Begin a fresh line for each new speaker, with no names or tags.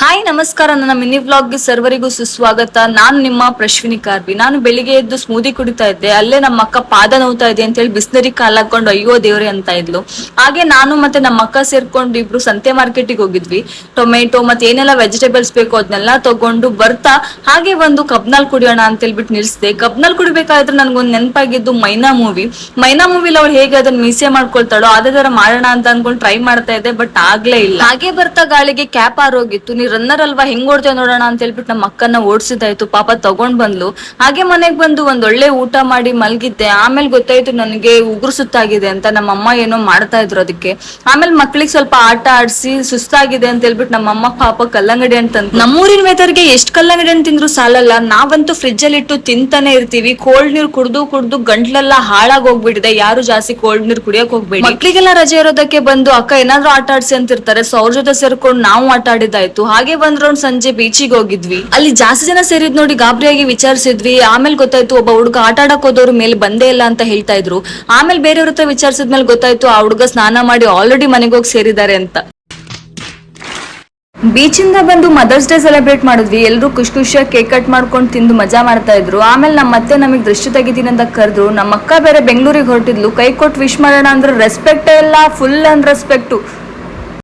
Hi ನಮಸ್ಕಾರ, ನನ್ನ mini ವ್ಲಾಗ್ಗೆ ಸರ್ವರಿಗೂ ಸುಸ್ವಾಗತ. ನಾನು ನಿಮ್ಮ ಪ್ರಶ್ವಿನಿ ಕಾರ್ಬಿ. ನಾನು ಬೆಳಿಗ್ಗೆ ಎದ್ದು ಸ್ಮೂದಿ ಕುಡಿತಾ ಇದ್ದೆ. ಅಲ್ಲೇ ನಮ್ಮ ಅಕ್ಕ ಪಾದ ನೋವ್ತಾ ಇದೆ ಅಂತ ಹೇಳಿ ಬಿಸ್ನರಿ ಕಾಲ್ ಹಾಕೊಂಡು ಅಯ್ಯೋ ದೇವ್ರೆ ಅಂತ ಇದ್ಲು. ಹಾಗೆ ನಾನು ಮತ್ತೆ ನಮ್ಮ ಅಕ್ಕ ಸೇರ್ಕೊಂಡು ಇಬ್ರು ಸಂತೆ ಮಾರ್ಕೆಟಿಗೆ ಹೋಗಿದ್ವಿ. ಟೊಮೆಟೊ ಮತ್ತೆ ಏನೆಲ್ಲ ವೆಜಿಟೇಬಲ್ಸ್ ಬೇಕು ಅದನ್ನೆಲ್ಲ ತಗೊಂಡು ಬರ್ತಾ ಹಾಗೆ ಒಂದು ಕಬ್ನಾಲ್ ಕುಡಿಯೋಣ ಅಂತ ಹೇಳ್ಬಿಟ್ಟು ನಿಲ್ಸಿದೆ. ಕಬ್ನಾಲ್ ಕುಡಿಬೇಕಾದ್ರೆ ನನ್ಗೊಂದು ನೆನಪಾಗಿದ್ದು ಮೈನಾ ಮೂವಿಲಿ ಅವಳು ಹೇಗೆ ಅದನ್ನ ಮೀಸೆ ಮಾಡ್ಕೊಳ್ತಾಳೋ ಅದೇ ತರ ಮಾಡೋಣ ಅಂತ ಅನ್ಕೊಂಡು ಟ್ರೈ ಮಾಡ್ತಾ ಇದ್ದೆ, ಬಟ್ ಆಗ್ಲೇ ಇಲ್ಲ. ಹಾಗೆ ಬರ್ತಾ ಗಾಳಿಗೆ ಕ್ಯಾಪ್ ಆರೋಗಿತ್ತು. ನೀ ರನ್ನರ್ ಅಲ್ವಾ, ಹೆಂಗ್ ಓಡ್ತೇವೆ ನೋಡೋಣ ಅಂತ ಹೇಳ್ಬಿಟ್ಟು ನಮ್ಮ ಅಕ್ಕನ ಓಡಿಸಿದಾಯ್ತು. ಪಾಪ ತಗೊಂಡ್ ಬಂದ್ಲು. ಹಾಗೆ ಮನೆಗ್ ಬಂದು ಒಳ್ಳೆ ಊಟ ಮಾಡಿ ಮಲ್ಗಿದ್ದೆ. ಆಮೇಲೆ ಗೊತ್ತಾಯ್ತು ನನಗೆ ಉಗುರು ಸುತ್ತಾಗಿದೆ ಅಂತ. ನಮ್ಮ ಅಮ್ಮ ಏನೋ ಮಾಡ್ತಾ ಇದ್ರು ಅದಕ್ಕೆ. ಆಮೇಲೆ ಮಕ್ಳಿಗೆ ಸ್ವಲ್ಪ ಆಟ ಆಡ್ಸಿ ಸುಸ್ತಾಗಿದೆ ಅಂತ ಹೇಳ್ಬಿಟ್ಟು ನಮ್ಮ ಅಮ್ಮ ಪಾಪ ಕಲ್ಲಂಗಡಿ ಹಣ್ಣು ತಂದು. ನಮ್ಮೂರಿನ ವೆದರ್ಗೆ ಎಷ್ಟು ಕಲ್ಲಂಗಡಿ ಹಣ್ಣು ತಿಂದ್ರು ಸಾಲಲ್ಲ. ನಾವಂತೂ ಫ್ರಿಜ್ ಅಲ್ಲಿ ಇಟ್ಟು ತಿಂತಾನೆ ಇರ್ತೀವಿ. ಕೋಲ್ಡ್ ನೀರು ಕುಡ್ದು ಗಂಟ್ಲೆಲ್ಲ ಹಾಳಾಗಿ ಹೋಗ್ಬಿಟ್ಟಿದೆ. ಯಾರು ಜಾಸ್ತಿ ಕೋಲ್ಡ್ ನೀರು ಕುಡಿಯಕ್ ಹೋಗ್ಬೇಡಿ. ಮಕ್ಳಿಗೆಲ್ಲ ರಜೆ ಇರೋದಕ್ಕೆ ಬಂದು ಅಕ್ಕ ಏನಾದ್ರು ಆಟ ಆಡ್ಸಿ ಅಂತಿರ್ತಾರೆ. ಸೊ ಅವ್ರ ಜೊತೆ ಸೇರ್ಕೊಂಡು ನಾವು ಆಟ ಆಡಿದಾಯ್ತು. ಹಾಗೆ ಒಂದ್ ರೌಂಡ್ ಸಂಜೆ ಬೀಚಿಗೆ ಹೋಗಿದ್ವಿ. ಅಲ್ಲಿ ಜಾಸ್ತಿ ಜನ ಸೇರಿದ್ ನೋಡಿ ಗಾಬರಿಯಾಗಿ ವಿಚಾರಿಸಿದ್ವಿ. ಆಮೇಲೆ ಗೊತ್ತಾಯ್ತು ಒಬ್ಬ ಹುಡುಗ ಆಟ ಆಡಕ್ ಹೋದವ್ರು ಮೇಲೆ ಬಂದೇ ಇಲ್ಲ ಅಂತ ಹೇಳ್ತಾ ಇದ್ರು. ಆಮೇಲೆ ಬೇರೆಯವ್ರ ಹತ್ರ ವಿಚಾರಿಸಿದ್ಮೇಲೆ ಗೊತ್ತಾಯ್ತು ಆ ಹುಡುಗ ಸ್ನಾನ ಮಾಡಿ ಆಲ್ರೆಡಿ ಮನೆಗೆ ಹೋಗಿ ಸೇರಿದ್ದಾರೆ ಅಂತ. ಬೀಚಿಂದ ಬಂದು ಮದರ್ಸ್ ಡೇ ಸೆಲೆಬ್ರೇಟ್ ಮಾಡಿದ್ವಿ. ಎಲ್ಲರೂ ಖುಷಿಯಾಗಿ ಕೇಕ್ ಕಟ್ ಮಾಡ್ಕೊಂಡು ತಿಂದು ಮಜಾ ಮಾಡ್ತಾ ಇದ್ರು. ಆಮೇಲೆ ನಮ್ಮ ಮತ್ತೆ ನಮಗೆ ದೃಷ್ಟಿ ತೆಗಿತೀನಿ ಅಂತ ಕರೆದ್ರು. ನಮ್ಮ ಅಕ್ಕ ಬೇರೆ ಬೆಂಗಳೂರಿಗೆ ಹೊರಟಿದ್ಲು. ಕೈ ಕೊಟ್ಟು ವಿಶ್ ಮಾಡೋಣ ಅಂದ್ರೆ ರೆಸ್ಪೆಕ್ಟ್ ಎಲ್ಲ ಫುಲ್ ಅನ್ ರೆಸ್ಪೆಕ್ಟು.